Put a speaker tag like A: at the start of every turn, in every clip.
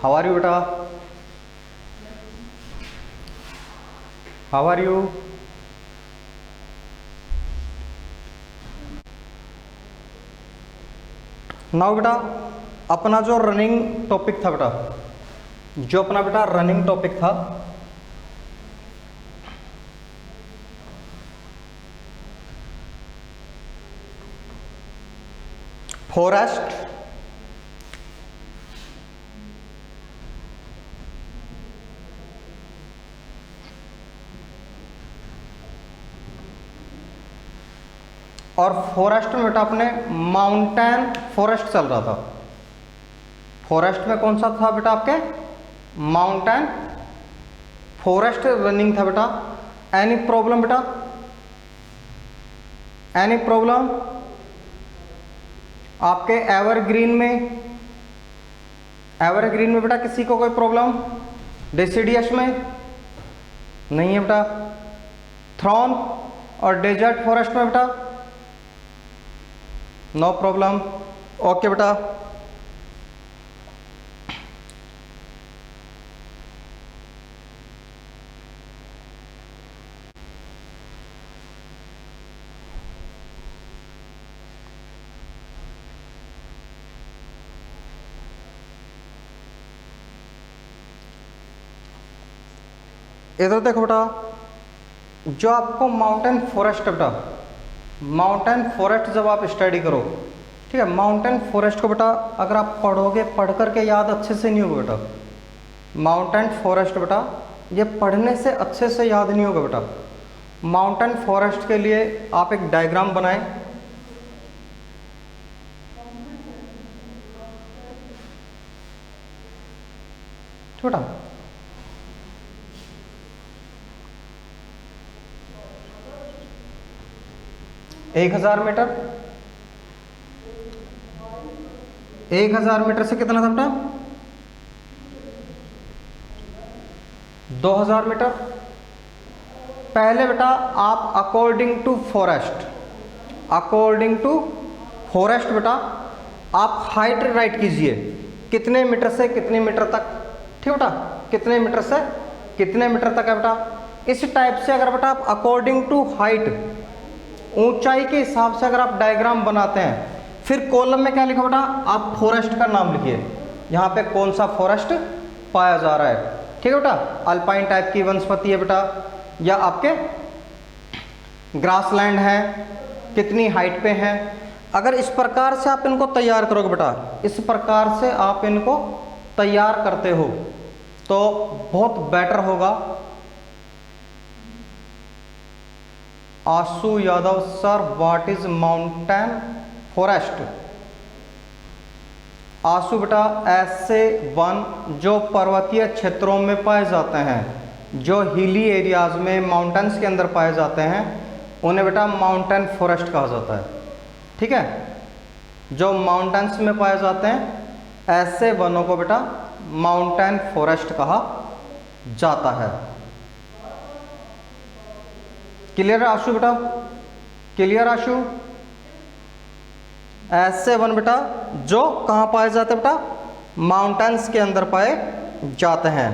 A: How are you बेटा? How are you? Now बेटा अपना जो रनिंग टॉपिक था बेटा, जो अपना बेटा रनिंग टॉपिक था, फॉरेस्ट, और फॉरेस्ट में बेटा अपने माउंटेन फॉरेस्ट चल रहा था। फॉरेस्ट में कौन सा था बेटा? आपके माउंटेन फॉरेस्ट रनिंग था बेटा। एनी प्रॉब्लम बेटा? Any problem? आपके एवरग्रीन में, एवरग्रीन में बेटा किसी को कोई प्रॉब्लम? डेसिडियस में नहीं है बेटा। थ्रॉन और डेजर्ट फॉरेस्ट में बेटा नो प्रॉब्लम। ओके बेटा। इधर देखो बेटा, जो आपको माउंटेन फॉरेस्ट बेटा, माउंटेन फॉरेस्ट जब आप स्टडी करो, ठीक है, माउंटेन फॉरेस्ट को बेटा अगर आप पढ़ोगे, पढ़ करके याद अच्छे से नहीं होगा बेटा। माउंटेन फॉरेस्ट बेटा ये पढ़ने से अच्छे से याद नहीं होगा बेटा। माउंटेन फॉरेस्ट के लिए आप एक डायग्राम बनाएं। बेटा 1000 मीटर, 1000 मीटर से कितना था बेटा? 2000 मीटर। पहले बेटा आप according to forest, according to forest बेटा आप हाइट राइट कीजिए, कितने मीटर से कितने मीटर तक, ठीक बेटा, कितने मीटर से कितने मीटर तक है बेटा। इस टाइप से अगर बेटा आप अकॉर्डिंग टू हाइट, ऊंचाई के हिसाब से अगर आप डायग्राम बनाते हैं, फिर कॉलम में क्या लिखा बेटा? आप फॉरेस्ट का नाम लिखिए, यहाँ पे कौन सा फॉरेस्ट पाया जा रहा है, ठीक है बेटा। अल्पाइन टाइप की वनस्पति है बेटा, या आपके ग्रासलैंड है, कितनी हाइट पे है। अगर इस प्रकार से आप इनको तैयार करोगे बेटा, इस प्रकार से आप इनको तैयार करते हो तो बहुत बेटर होगा। Ashu Yadav sir, what is mountain forest? Ashu बेटा ऐसे वन जो पर्वतीय क्षेत्रों में पाए जाते हैं, जो हिली एरियाज में माउंटेन्स के अंदर पाए जाते हैं, उन्हें बेटा माउंटेन फॉरेस्ट कहा जाता है, ठीक है। जो माउंटेन्स में पाए जाते हैं ऐसे वनों को बेटा माउंटेन फॉरेस्ट कहा जाता है। क्लियर आशु बेटा? क्लियर आशु? ऐसे वन बेटा जो कहाँ पाए जाते हैं बेटा? माउंटेन्स के अंदर पाए जाते हैं।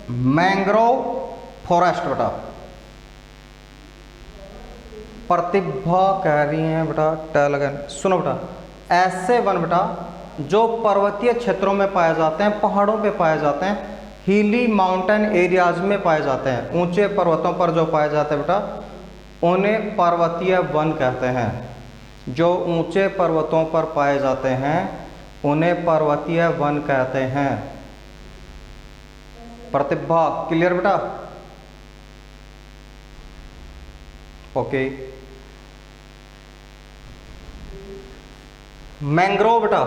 A: मैंग्रोव फॉरेस्ट बेटा, प्रतिभा कह रही हैं बेटा टेलगन, सुनो बेटा, ऐसे वन बेटा जो पर्वतीय क्षेत्रों में पाए जाते हैं, पहाड़ों पे पाए जाते हैं, हिली माउंटेन एरियाज में पाए जाते हैं, ऊंचे पर्वतों पर जो पाए जाते हैं बेटा उन्हें पर्वतीय वन कहते हैं। जो ऊंचे पर्वतों पर पाए जाते हैं उन्हें पर्वतीय वन कहते हैं। प्रतिभा क्लियर बेटा? ओके। मैंग्रोव बेटा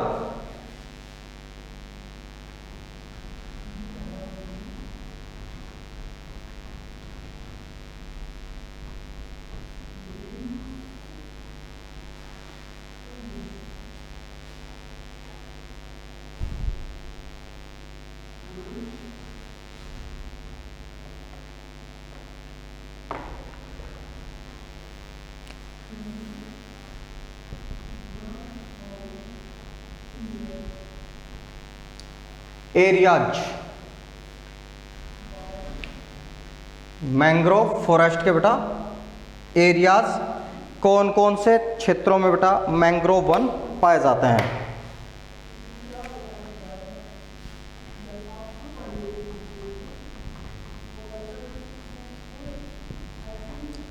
A: एरियाज, मैंग्रोव फॉरेस्ट के बेटा एरियाज, कौन कौन से क्षेत्रों में बेटा मैंग्रोव वन पाए जाते हैं।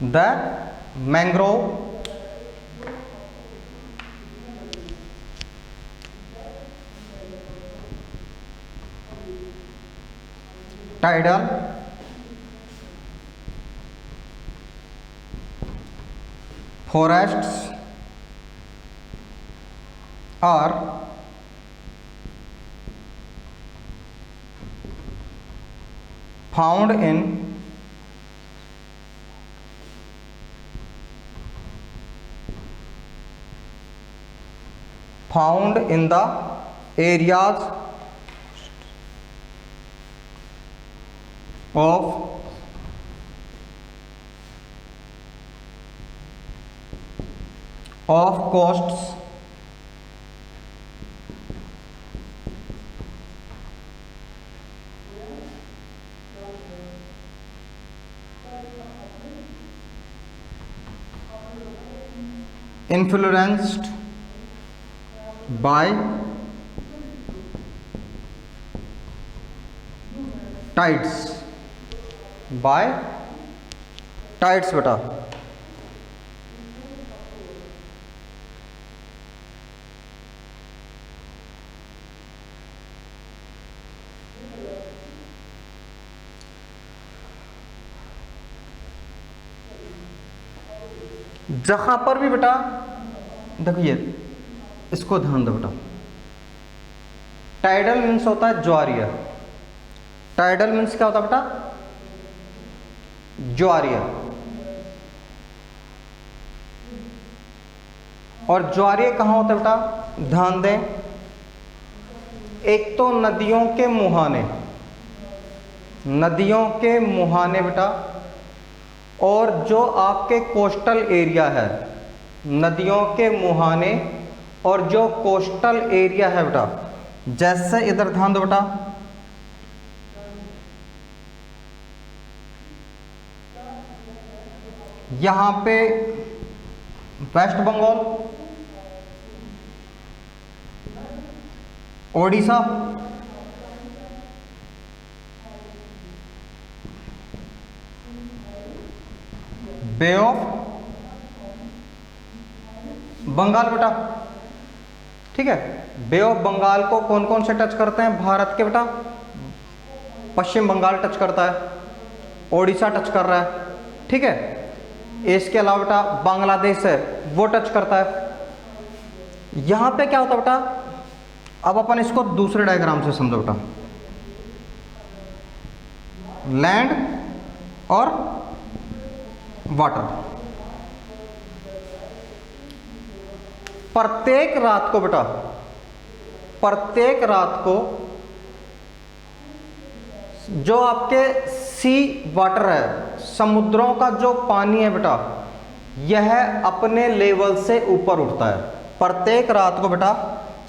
A: The mangrove tidal forests are found in the areas of coasts influenced by tides, बेटा। जहां पर भी बेटा देखिए, इसको ध्यान दो बेटा, टाइडल मीन्स होता है ज्वारीय। टाइडल मीन्स क्या होता है बेटा? ज्वारीय। और ज्वारीय कहां होता है बेटा? ध्यान दें, एक तो नदियों के मुहाने, बेटा, और जो आपके कोस्टल एरिया है, नदियों के मुहाने और जो कोस्टल एरिया है बेटा, जैसे इधर ध्यान दो बेटा, यहां पे west Bengal, Odisha, bay of Bengal बेटा, ठीक है। बे ऑफ बंगाल को कौन कौन से टच करते हैं भारत के बेटा? पश्चिम बंगाल टच करता है, ओडिशा टच कर रहा है, ठीक है। इसके अलावा बेटा बांग्लादेश है, वो टच करता है। यहां पे क्या होता है बेटा? अब अपन इसको दूसरे डायग्राम से समझो बेटा, लैंड और वाटर। प्रत्येक रात को बेटा, प्रत्येक रात को जो आपके सी वाटर है, समुद्रों का जो पानी है बेटा, यह अपने लेवल से ऊपर उठता है। प्रत्येक रात को बेटा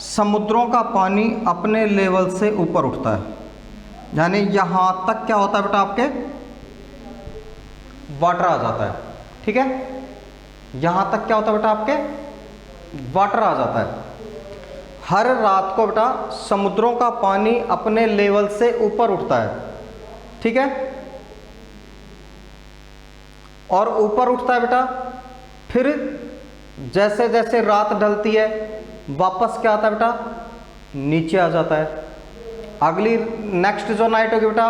A: समुद्रों का पानी अपने लेवल से ऊपर उठता है, यानी यहां तक क्या होता है बेटा? आपके वाटर आ जाता है, ठीक है। यहां तक क्या होता है बेटा? आपके वाटर आ जाता है। हर रात को बेटा समुद्रों का पानी अपने लेवल से ऊपर उठता है, ठीक है। और ऊपर उठता है बेटा, फिर जैसे जैसे रात ढलती है वापस क्या आता है बेटा? नीचे आ जाता है। अगली नेक्स्ट जो नाइट होगी बेटा,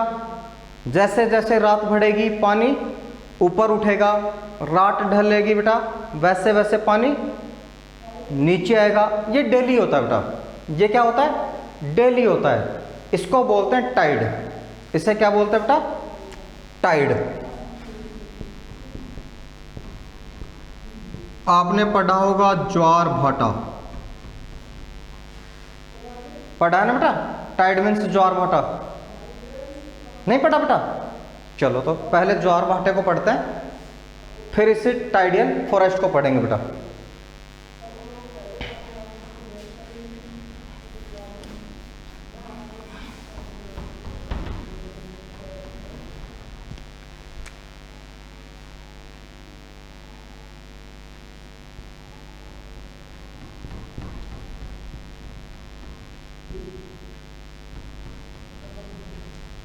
A: जैसे जैसे रात बढ़ेगी पानी ऊपर उठेगा, रात ढलेगी बेटा वैसे वैसे पानी नीचे आएगा। ये डेली होता है बेटा, ये क्या होता है? डेली होता है। इसको बोलते हैं टाइड। इसे क्या बोलते हैं बेटा? टाइड। आपने पढ़ा होगा ज्वार भाटा, पढ़ा है ना बेटा? टाइड मीन्स ज्वार भाटा, नहीं पढ़ा बेटा? चलो तो पहले ज्वार भाटे को पढ़ते हैं, फिर इसे टाइडियल फॉरेस्ट को पढ़ेंगे बेटा।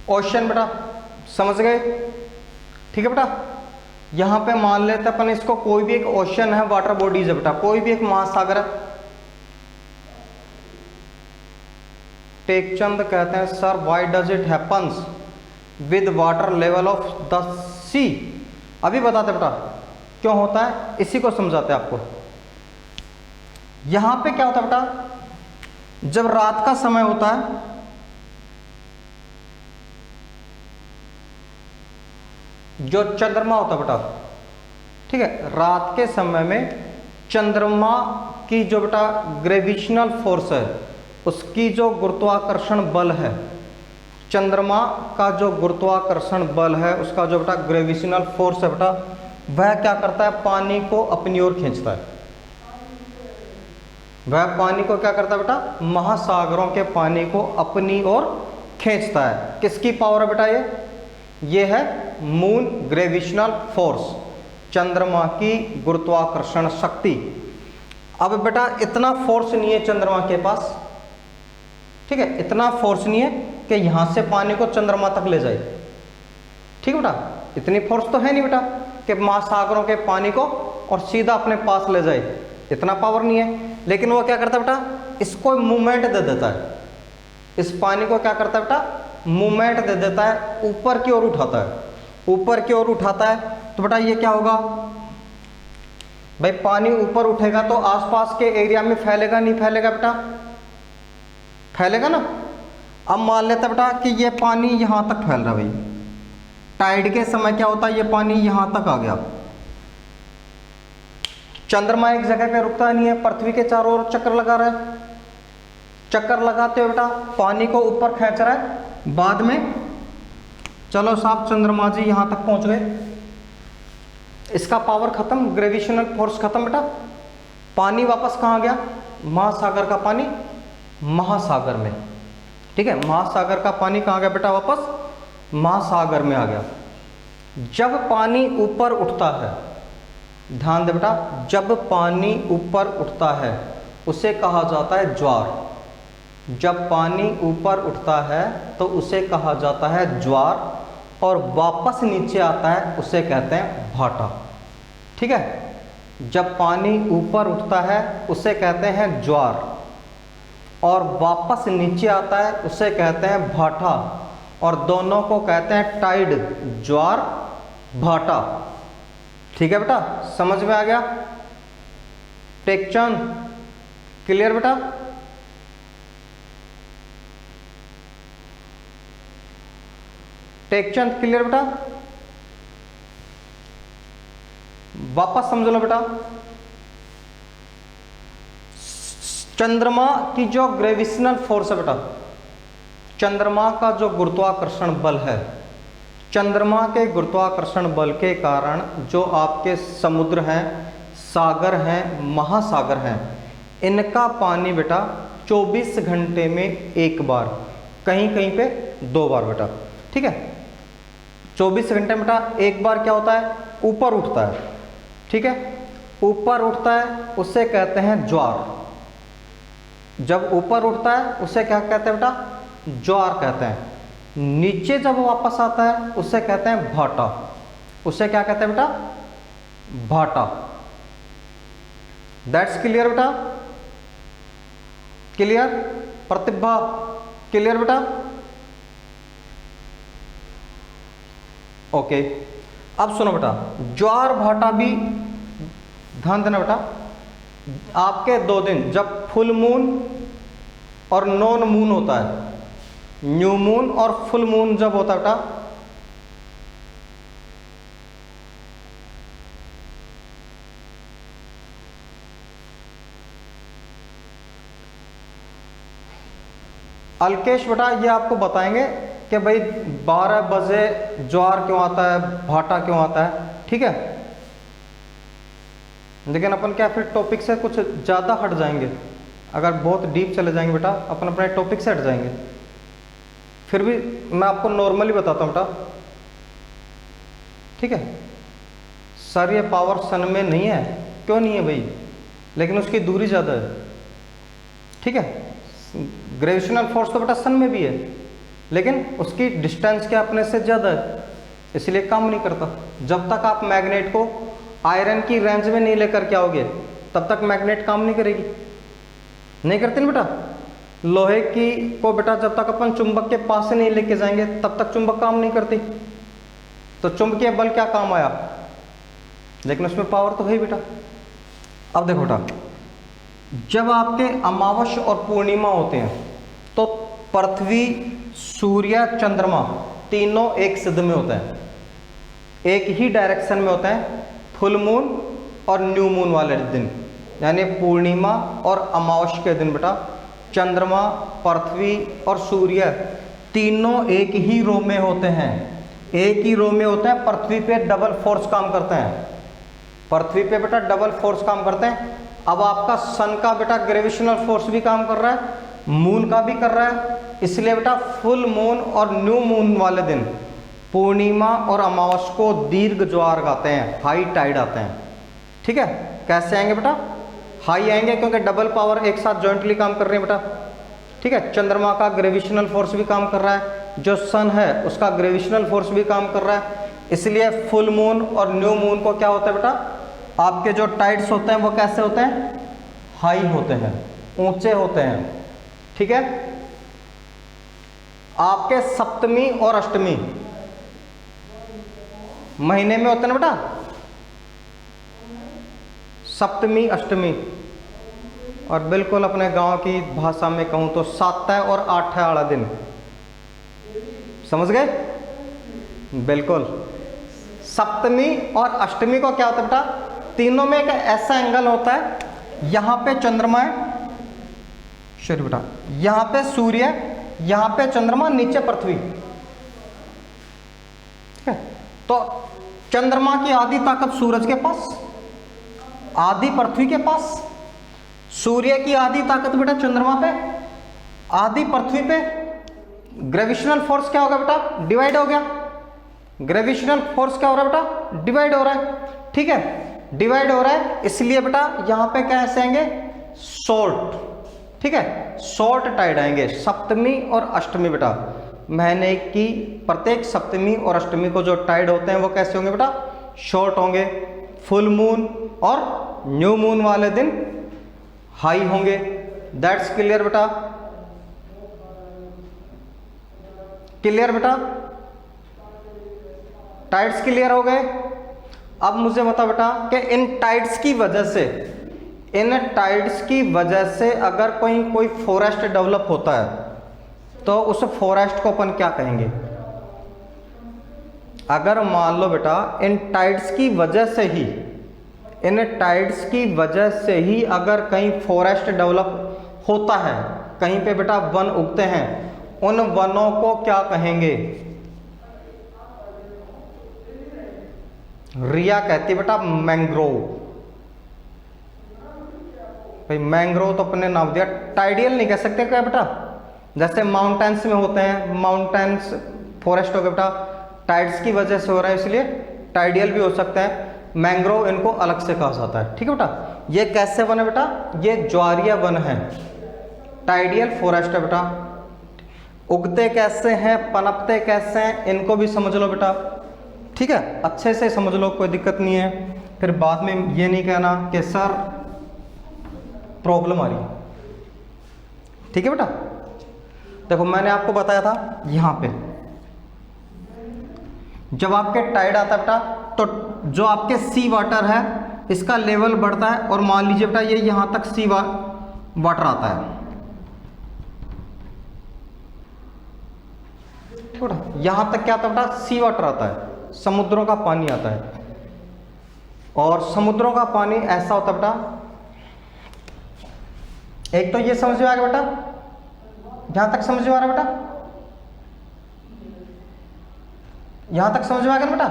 A: ओशन बेटा, समझ गए? ठीक है बेटा, यहां पे मान लेते अपन इसको, कोई भी एक ओशन है, वाटर बॉडीज है बेटा, कोई भी एक महासागर है। टेकचंद कहते हैं sir why does it happens with water level of the sea. अभी बताते बेटा क्यों होता है, इसी को समझाते हैं आपको। यहां पे क्या होता है बेटा, जब रात का समय होता है, जो चंद्रमा होता है बेटा, ठीक है, रात के समय में चंद्रमा की जो बेटा ग्रेविटेशनल फोर्स है, उसकी जो गुरुत्वाकर्षण बल है, चंद्रमा का जो गुरुत्वाकर्षण बल है, उसका जो बेटा ग्रेविटेशनल फोर्स है बेटा, वह क्या करता है, पानी को अपनी ओर खींचता है। वह पानी को क्या करता है बेटा, महासागरों के पानी को अपनी ओर खींचता है। किसकी पावर है बेटा ये है मून ग्रेविटेशनल फोर्स, चंद्रमा की गुरुत्वाकर्षण शक्ति। अब बेटा इतना फोर्स नहीं है चंद्रमा के पास, ठीक है, इतना फोर्स नहीं है कि यहां से पानी को चंद्रमा तक ले जाए। ठीक है बेटा, इतनी फोर्स तो है नहीं बेटा कि महासागरों के पानी को और सीधा अपने पास ले जाए, इतना पावर नहीं है। लेकिन वो क्या करता है बेटा, इसको मूवमेंट दे देता है, इस पानी को क्या करता है बेटा, मूवमेंट दे देता है, ऊपर की ओर उठाता है, ऊपर की ओर उठाता है। तो बेटा ये क्या होगा भाई, पानी ऊपर उठेगा तो आसपास के एरिया में फैलेगा नहीं फैलेगा बेटा, फैलेगा ना। अब मान लेते बेटा कि ये पानी यहां तक फैल रहा है भाई, टाइड के समय क्या होता है, ये पानी यहां तक आ गया। चंद्रमा एक जगह पे रुकता नहीं है, पृथ्वी के चारों ओर चक्कर लगा रहा है, चक्कर लगाते हुए बेटा पानी को ऊपर खींच रहा है। बाद में चलो साहब चंद्रमा जी यहां तक पहुंच गए, इसका पावर खत्म, ग्रेविटेशनल फोर्स खत्म बेटा, पानी वापस कहां गया, महासागर का पानी महासागर में। ठीक है, महासागर का पानी कहां गया बेटा, वापस महासागर में आ गया। जब पानी ऊपर उठता है, ध्यान दे बेटा, जब पानी ऊपर उठता है उसे कहा जाता है ज्वार। जब पानी ऊपर उठता है तो उसे कहा जाता है ज्वार, और वापस नीचे आता है उसे कहते हैं भाटा। ठीक है, जब पानी ऊपर उठता है उसे कहते हैं ज्वार, और वापस नीचे आता है उसे कहते हैं भाटा, और दोनों को कहते हैं टाइड, ज्वार भाटा। ठीक है बेटा, समझ में आ गया? टेकचंद क्लियर बेटा? टेकचंद क्लियर बेटा? वापस समझ लो बेटा, चंद्रमा की जो ग्रेविटेशनल फोर्स है बेटा, चंद्रमा का जो गुरुत्वाकर्षण बल है, चंद्रमा के गुरुत्वाकर्षण बल के कारण जो आपके समुद्र हैं, सागर हैं, महासागर हैं, इनका पानी बेटा 24 घंटे में एक बार, कहीं कहीं पे 2 बार बेटा। ठीक है, 24 घंटे में बेटा एक बार क्या होता है, ऊपर उठता है। ठीक है, ऊपर उठता है उसे कहते हैं ज्वार। जब ऊपर उठता है उसे क्या कहते हैं बेटा, ज्वार कहते हैं। नीचे जब वापस आता है उसे कहते हैं भाटा। उसे क्या कहते हैं बेटा, भाटा। दैट्स क्लियर बेटा? क्लियर? प्रतिभा क्लियर बेटा? ओके, अब सुनो बेटा, ज्वार भाटा भी ध्यान देना बेटा, आपके 2 दिन जब फुल मून और नॉन मून होता है, न्यू मून और फुल मून जब होता है बेटा, अल्केश बेटा ये आपको बताएंगे कि भाई 12 बजे ज्वार क्यों आता है, भाटा क्यों आता है। ठीक है, लेकिन अपन क्या फिर टॉपिक से कुछ ज़्यादा हट जाएंगे, अगर बहुत डीप चले जाएंगे बेटा अपन अपने टॉपिक से हट जाएंगे। फिर भी मैं आपको नॉर्मली बताता हूँ बेटा। ठीक है सर, ये पावर सन में नहीं है, क्यों नहीं है भाई, लेकिन उसकी दूरी ज़्यादा है। ठीक है, ग्रेविटेशनल फोर्स तो बेटा सन में भी है, लेकिन उसकी डिस्टेंस क्या अपने से ज़्यादा है, इसलिए काम नहीं करता। जब तक आप मैग्नेट को आयरन की रेंज में नहीं लेकर के आओगे तब तक मैग्नेट काम नहीं करेगी, नहीं करती ना बेटा। लोहे की को बेटा जब तक अपन चुंबक के पास से नहीं लेके जाएंगे तब तक चुंबक काम नहीं करती। तो चुंबकीय बल क्या काम आया, लेकिन उसमें पावर तो है बेटा। अब देखो बेटा, जब आपके अमावस्या और पूर्णिमा होते हैं तो पृथ्वी, सूर्य, चंद्रमा तीनों एक सिद्ध में होते हैं, एक ही डायरेक्शन में होते हैं, फुल मून और न्यू मून वाले दिन, यानी पूर्णिमा और अमावस्या के दिन बेटा चंद्रमा, पृथ्वी और सूर्य तीनों एक ही रो में होते हैं, एक ही रो में होते हैं। पृथ्वी पे डबल फोर्स काम करते हैं, पृथ्वी पे बेटा डबल फोर्स काम करते हैं। अब आपका सन का बेटा ग्रेविटेशनल फोर्स भी काम कर रहा है, मून का भी कर रहा है, इसलिए बेटा फुल मून और न्यू मून वाले दिन, पूर्णिमा और अमावस्या को दीर्घ ज्वार आते हैं, हाई टाइड आते हैं। ठीक है, कैसे आएंगे बेटा, हाई आएंगे क्योंकि डबल पावर एक साथ जॉइंटली काम कर रहे हैं बेटा। ठीक है, चंद्रमा का ग्रेविटेशनल फोर्स भी काम कर रहा है, जो सन है उसका ग्रेविटेशनल फोर्स भी काम कर रहा है, इसलिए फुल मून और न्यू मून को क्या होता है बेटा, आपके जो टाइड्स होते हैं वो कैसे होते हैं, हाई होते हैं, ऊंचे होते हैं। ठीक है, आपके सप्तमी और अष्टमी महीने में होते हैं ना बेटा, सप्तमी अष्टमी, और बिल्कुल अपने गांव की भाषा में कहूं तो 7 और 8 वाला दिन, समझ गए? बिल्कुल, सप्तमी और अष्टमी को क्या होता है बेटा, तीनों में एक ऐसा एंगल होता है, यहां पे चंद्रमा है, सॉरी बेटा, यहां पे सूर्य, यहां पे चंद्रमा, नीचे पृथ्वी। ठीक है, तो चंद्रमा की आधी ताकत सूरज के पास, आधी पृथ्वी के पास, सूर्य की आधी ताकत बेटा चंद्रमा पे, आधी पृथ्वी पे। ग्रेविटेशनल फोर्स क्या होगा बेटा, डिवाइड हो गया, ग्रेविटेशनल फोर्स क्या हो रहा है बेटा, डिवाइड हो रहा है। ठीक है, डिवाइड हो रहा है, इसलिए बेटा यहां पे कैसे आएंगे, शॉर्ट। ठीक है, शॉर्ट टाइड आएंगे सप्तमी और अष्टमी बेटा, महीने की प्रत्येक सप्तमी और अष्टमी को जो टाइड होते हैं वो कैसे होंगे बेटा, शॉर्ट होंगे। फुल मून और न्यू मून वाले दिन हाई होंगे। दैट्स क्लियर बेटा, क्लियर बेटा, टाइड्स क्लियर हो गए। अब मुझे बता बेटा कि इन टाइड्स की वजह से, इन टाइड्स की वजह से अगर कोई फॉरेस्ट डेवलप होता है तो उस फॉरेस्ट को अपन क्या कहेंगे। अगर मान लो बेटा इन टाइड्स की वजह से ही, इन टाइड्स की वजह से ही अगर कहीं फॉरेस्ट डेवलप होता है, कहीं पे बेटा वन उगते हैं, उन वनों को क्या कहेंगे, रिया कहती है बेटा मैंग्रोव। भाई मैंग्रोव तो अपने नाम दिया, टाइडियल नहीं कह सकते क्या बेटा, जैसे माउंटेन्स में होते हैं, माउंटेन्स फॉरेस्ट हो गया बेटा, टाइड्स की वजह से हो रहा है इसलिए टाइडियल भी हो सकता है, मैंग्रोव इनको अलग से कहा जाता है। ठीक है बेटा, ये कैसे वन है बेटा, ये ज्वारीय वन है, टाइडियल फॉरेस्ट है बेटा। उगते कैसे हैं, पनपते कैसे हैं, इनको भी समझ लो बेटा। ठीक है, अच्छे से समझ लो, कोई दिक्कत नहीं है, फिर बाद में ये नहीं कहना कि सर प्रॉब्लम आ रही है। ठीक है बेटा, देखो मैंने आपको बताया था यहां पे जब आपके टाइड आता है बेटा तो जो आपके सी वाटर है इसका लेवल बढ़ता है, और मान लीजिए बेटा ये यहां तक सी वाटर आता है, ठीक है बेटा, यहां तक क्या आता है बेटा, सी वाटर आता है, समुद्रों का पानी आता है। और समुद्रों का पानी ऐसा होता है बेटा, एक तो ये समझ में आ गया बेटा, यहां तक समझ में आ रहा है बेटा, यहां तक समझ में आ गया बेटा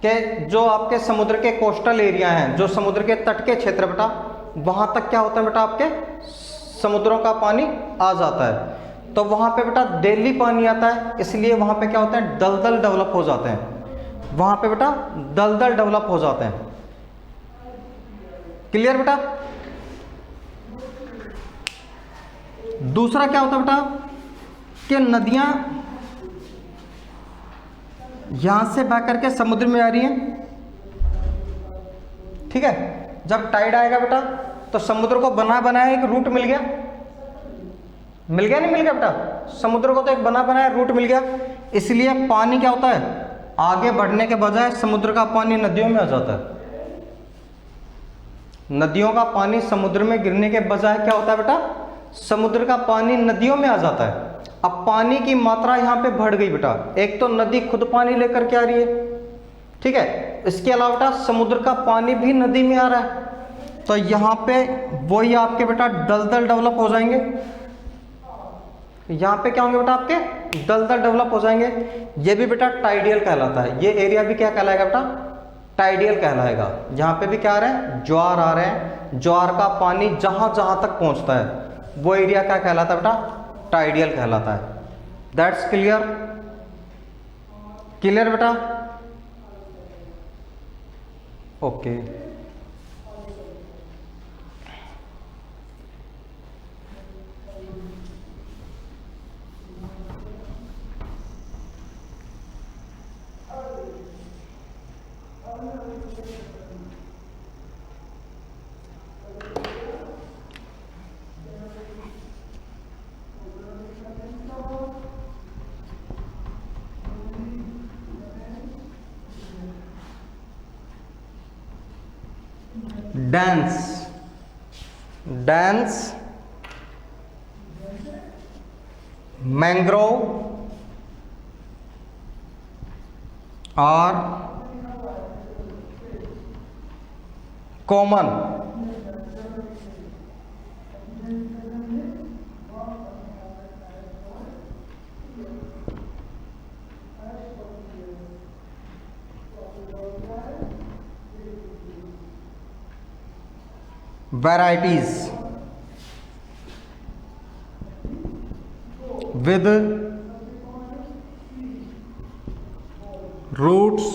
A: कि जो आपके समुद्र के कोस्टल एरिया हैं, जो समुद्र के तट के क्षेत्र बेटा, वहां तक क्या होता है बेटा, आपके समुद्रों का पानी आ जाता है, तो वहां पे बेटा डेली पानी आता है, इसलिए वहां पे क्या होता है, दलदल डेवलप हो जाते हैं, वहां पे बेटा दलदल डेवलप हो जाते हैं। क्लियर बेटा, दूसरा क्या होता है बेटा कि नदियां यहां से बह करके समुद्र में आ रही हैं, ठीक है। जब टाइड आएगा बेटा तो समुद्र को बना बनाया एक रूट मिल गया, मिल गया नहीं मिल गया बेटा, समुद्र को तो एक बना बनाया रूट मिल गया। इसलिए पानी क्या होता है, आगे बढ़ने के बजाय समुद्र का पानी नदियों में आ जाता है। नदियों का पानी समुद्र में गिरने के बजाय क्या होता है बेटा, समुद्र का पानी नदियों में आ जाता है। अब पानी की मात्रा यहाँ पे बढ़ गई बेटा, एक तो नदी खुद पानी लेकर के आ रही है, ठीक है, इसके अलावा बेटा समुद्र का पानी भी नदी में आ रहा है, तो यहाँ पे वही आपके बेटा दलदल डेवलप हो जाएंगे। यहाँ पे क्या होंगे बेटा, आपके दलदल डेवलप हो जाएंगे। ये भी बेटा टाइडियल कहलाता है, ये एरिया भी क्या कहलाएगा बेटा, टाइडियल कहलाएगा। यहाँ पे भी क्या आ रहे हैं, ज्वार आ रहे हैं, ज्वार का पानी जहां जहां तक पहुंचता है वो एरिया क्या कहलाता है बेटा, टाइडियल कहलाता है। दैट्स क्लियर, क्लियर बेटा, ओके। डेंस, डेंस मैंग्रोव और common varieties with roots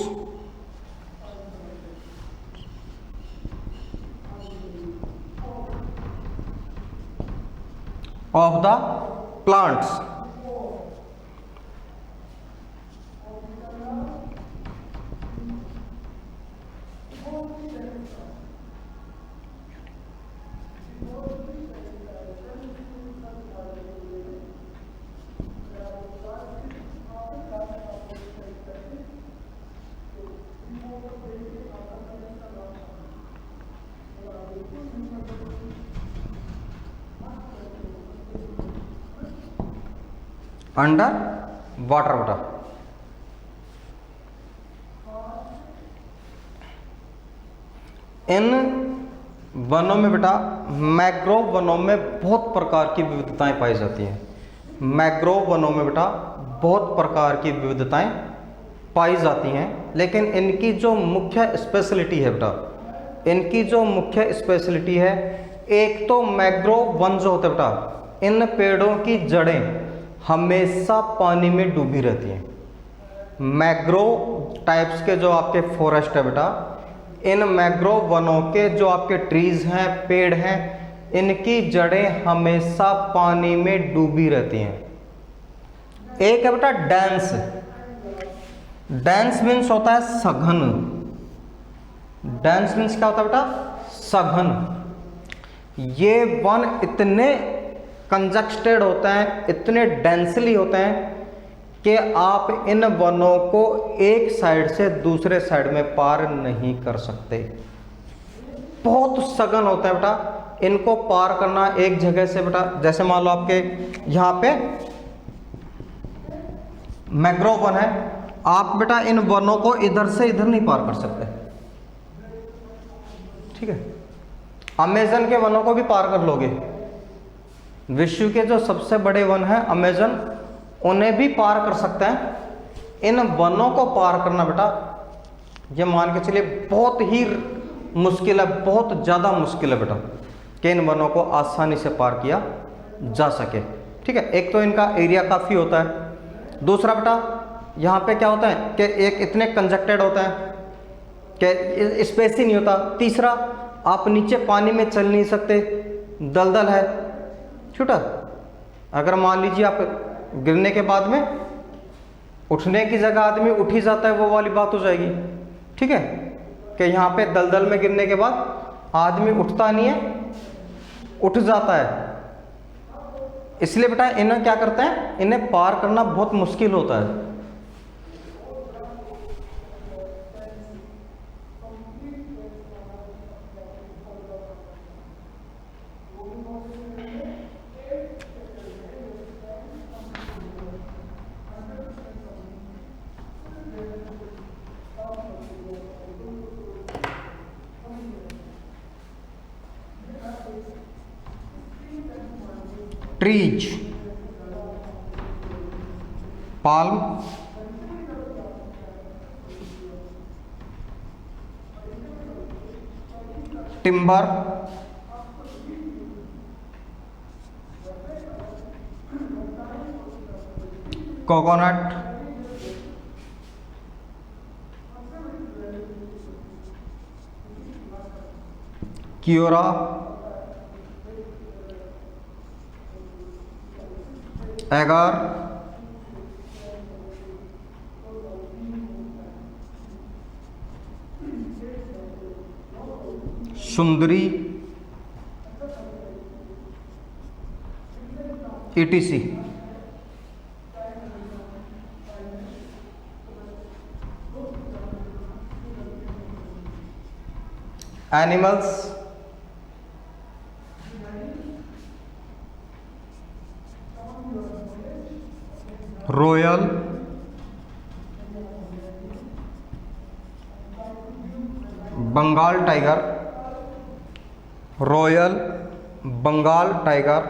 A: of the plants. Under water बेटा, इन वनों में बेटा, मैंग्रोव वनों में बहुत प्रकार की विविधताएं पाई जाती हैं। मैंग्रोव वनों में बेटा बहुत प्रकार की विविधताएं पाई जाती हैं, लेकिन इनकी जो मुख्य स्पेशलिटी है बेटा, इनकी जो मुख्य स्पेशलिटी है, एक तो मैंग्रोव वन जो होते हैं बेटा, इन पेड़ों की जड़ें हमेशा पानी में डूबी रहती हैं। मैंग्रोव टाइप्स के जो आपके फॉरेस्ट है बेटा, इन मैंग्रोव वनों के जो आपके ट्रीज हैं, पेड़ हैं, इनकी जड़ें हमेशा पानी में डूबी रहती हैं। एक है बेटा डेंस, डेंस मीन्स होता है सघन, डेंस मीन्स क्या होता है बेटा, सघन। ये वन इतने कंजस्टेड होते हैं, इतने डेंसली होते हैं कि आप इन वनों को एक साइड से दूसरे साइड में पार नहीं कर सकते। बहुत सघन होता है बेटा, इनको पार करना एक जगह से बेटा, जैसे मान लो आपके यहाँ पे मैंग्रोव वन है, आप बेटा इन वनों को इधर से इधर नहीं पार कर सकते, ठीक है। अमेज़न के वनों को भी पार कर लोगे, विश्व के जो सबसे बड़े वन हैं अमेज़न, उन्हें भी पार कर सकते हैं। इन वनों को पार करना बेटा, ये मान के चलिए बहुत ही मुश्किल है, बहुत ज़्यादा मुश्किल है बेटा, कि इन वनों को आसानी से पार किया जा सके, ठीक है। एक तो इनका एरिया काफ़ी होता है, दूसरा बेटा यहाँ पे क्या होता है कि एक इतने कंजक्टेड होता है कि स्पेस ही नहीं होता, तीसरा आप नीचे पानी में चल नहीं सकते, दलदल है छोटा, अगर मान लीजिए आप गिरने के बाद में उठने की जगह आदमी उठ ही जाता है, वो वाली बात हो जाएगी। ठीक है, कि यहाँ पे दलदल में गिरने के बाद आदमी उठता नहीं है, उठ जाता है। इसलिए बेटा इन्हें क्या करते हैं, इन्हें पार करना बहुत मुश्किल होता है। Trees, palm, timber, coconut, keora, agar, sundari, etc. Animals, royal, Bengal tiger, royal Bengal tiger,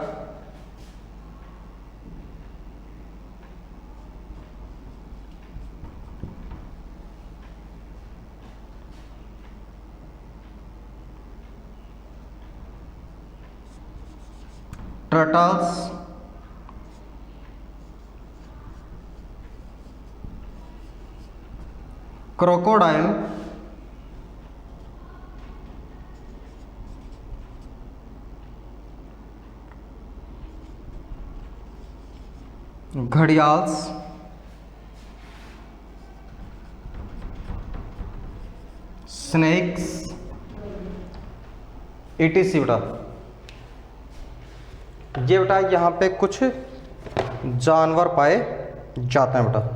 A: turtles, crocodile, gharials, snakes, etc. बेटा ये बेटा यहाँ पे कुछ जानवर पाए जाते हैं बेटा।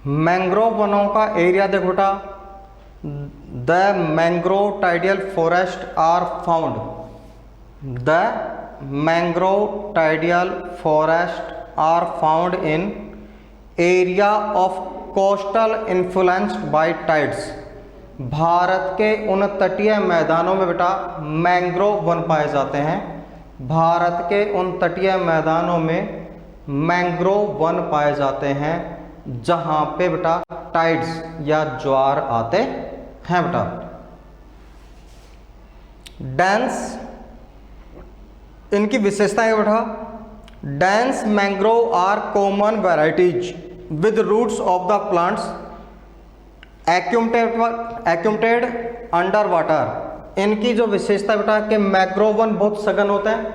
A: मैंग्रोव वनों का एरिया देखो बेटा, the mangrove tidal forest are found, the mangrove tidal forest are found in area of coastal influenced by tides. Bharat के उन तटीय मैदानों में बेटा मैंग्रोव वन पाए जाते हैं। भारत के उन तटीय मैदानों में मैंग्रोव वन पाए जाते हैं जहां पे बेटा टाइड्स या ज्वार आते हैं बेटा। डेंस, इनकी विशेषताएं बेटा, dense mangrove are common varieties with roots of the plants accumulated under water. इनकी जो विशेषता बेटा कि मैंग्रोव वन बहुत सघन होते हैं,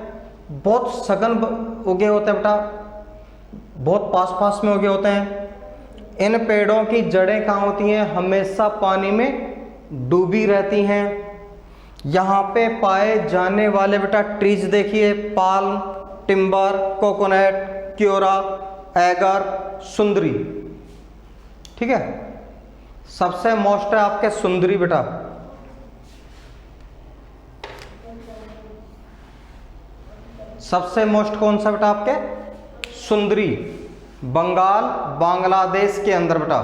A: बहुत सघन उगे होते हैं बेटा, बहुत पास पास में उगे होते हैं। इन पेड़ों की जड़ें कहाँ होती हैं, हमेशा पानी में डूबी रहती हैं। यहाँ पे पाए जाने वाले बेटा ट्रीज देखिए, palm, timber, coconut, keora, agar, sundari. ठीक है, सबसे मोस्ट है आपके सुंदरी बेटा। सबसे मोस्ट कौन सा बेटा आपके, सुंदरी, बंगाल बांग्लादेश के अंदर बेटा।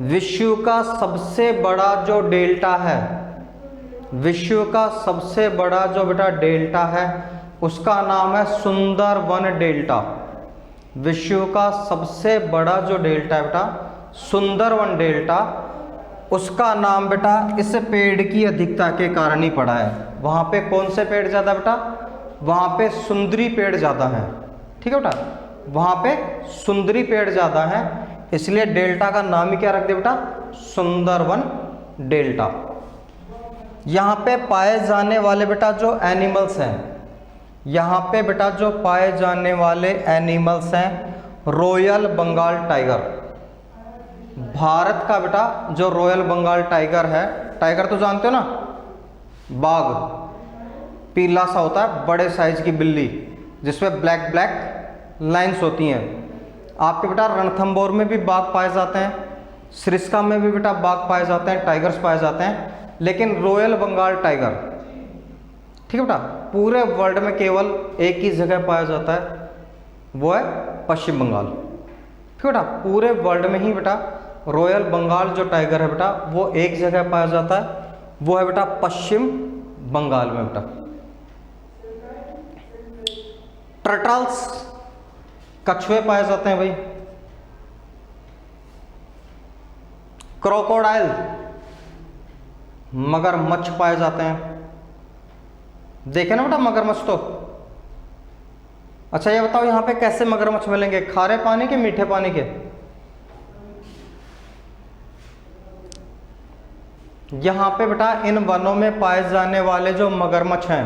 A: विश्व का सबसे बड़ा जो डेल्टा है, विश्व का सबसे बड़ा जो बेटा डेल्टा है उसका नाम है सुंदरवन डेल्टा। विश्व का सबसे बड़ा जो डेल्टा है बेटा सुंदरवन डेल्टा, उसका नाम बेटा इस पेड़ की अधिकता के कारण ही पड़ा है। वहां पे कौन से पेड़ ज्यादा बेटा, वहाँ पे सुंदरी पेड़ ज़्यादा हैं, ठीक है बेटा, वहाँ पे सुंदरी पेड़ ज़्यादा हैं, इसलिए डेल्टा का नाम ही क्या रख दे बेटा, सुंदरवन डेल्टा। यहाँ पे पाए जाने वाले बेटा जो एनिमल्स हैं, यहाँ पे बेटा जो पाए जाने वाले एनिमल्स हैं, रॉयल बंगाल टाइगर, भारत का बेटा जो रॉयल बंगाल टाइगर है, टाइगर तो जानते हो ना, बाघ, पीला सा होता है, बड़े साइज की बिल्ली जिसमें ब्लैक ब्लैक लाइंस होती हैं। आपके बेटा रणथंभौर में भी बाघ पाए जाते हैं, सरिस्का में भी बेटा बाघ पाए जाते हैं, टाइगर्स पाए जाते हैं, लेकिन रॉयल बंगाल टाइगर, ठीक है बेटा, पूरे वर्ल्ड में केवल एक ही जगह पाया जाता है, वो है पश्चिम बंगाल, ठीक है बेटा, पूरे वर्ल्ड में ही बेटा रॉयल बंगाल जो टाइगर है बेटा वो एक जगह पाया जाता है, वो है बेटा पश्चिम बंगाल में बेटा। टर्टल्स, कछुए पाए जाते हैं भाई। क्रोकोडाइल, मगरमच्छ पाए जाते हैं, देखे ना बेटा मगरमच्छ तो। अच्छा ये बताओ यहाँ पे कैसे मगरमच्छ मिलेंगे, खारे पानी के मीठे पानी के? यहाँ पे बेटा इन वनों में पाए जाने वाले जो मगरमच्छ हैं,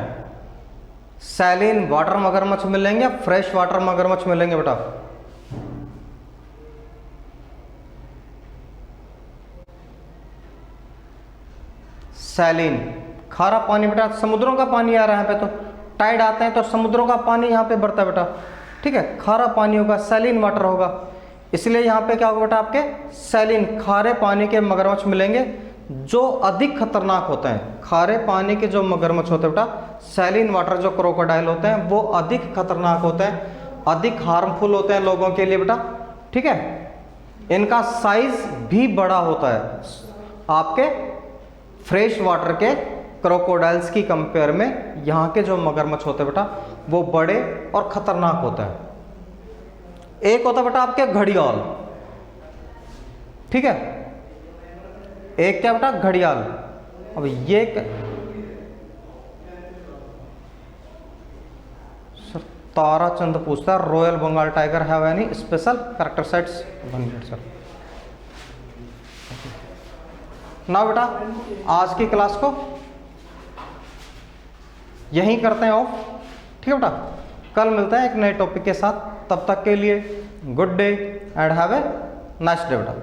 A: सैलिन वाटर मगरमच्छ मिलेंगे, फ्रेश वाटर मगरमच्छ मिलेंगे बेटा। सैलिन खारा पानी बेटा, समुद्रों का पानी आ रहा है यहाँ पे, तो टाइड आते हैं तो समुद्रों का पानी यहाँ पे बढ़ता है बेटा, ठीक है, खारा पानी होगा, सैलिन वाटर होगा, इसलिए यहाँ पे क्या होगा बेटा, आपके सैलिन खारे पानी के मगरमच्छ मिलेंगे जो अधिक खतरनाक होते हैं। खारे पानी के जो मगरमच्छ होते हैं बेटा, सैलिन वाटर जो क्रोकोडाइल होते हैं वो अधिक खतरनाक होते हैं, अधिक हार्मफुल होते हैं लोगों के लिए बेटा, ठीक है। इनका साइज भी बड़ा होता है आपके फ्रेश वाटर के क्रोकोडाइल्स की कंपेयर में। यहाँ के जो मगरमच्छ होते हैं बेटा वो बड़े और खतरनाक होते हैं। एक होता बेटा आपके घड़ियाल, ठीक है, एक क्या बेटा घड़ियाल। अब ये सर ताराचंद पूछता है royal Bengal tiger have any special characteristics? 1 minute sir. ना बेटा आज की क्लास को यहीं करते हैं ऑफ, ठीक है बेटा, कल मिलते हैं एक नए टॉपिक के साथ, तब तक के लिए good day and have a nice day बेटा।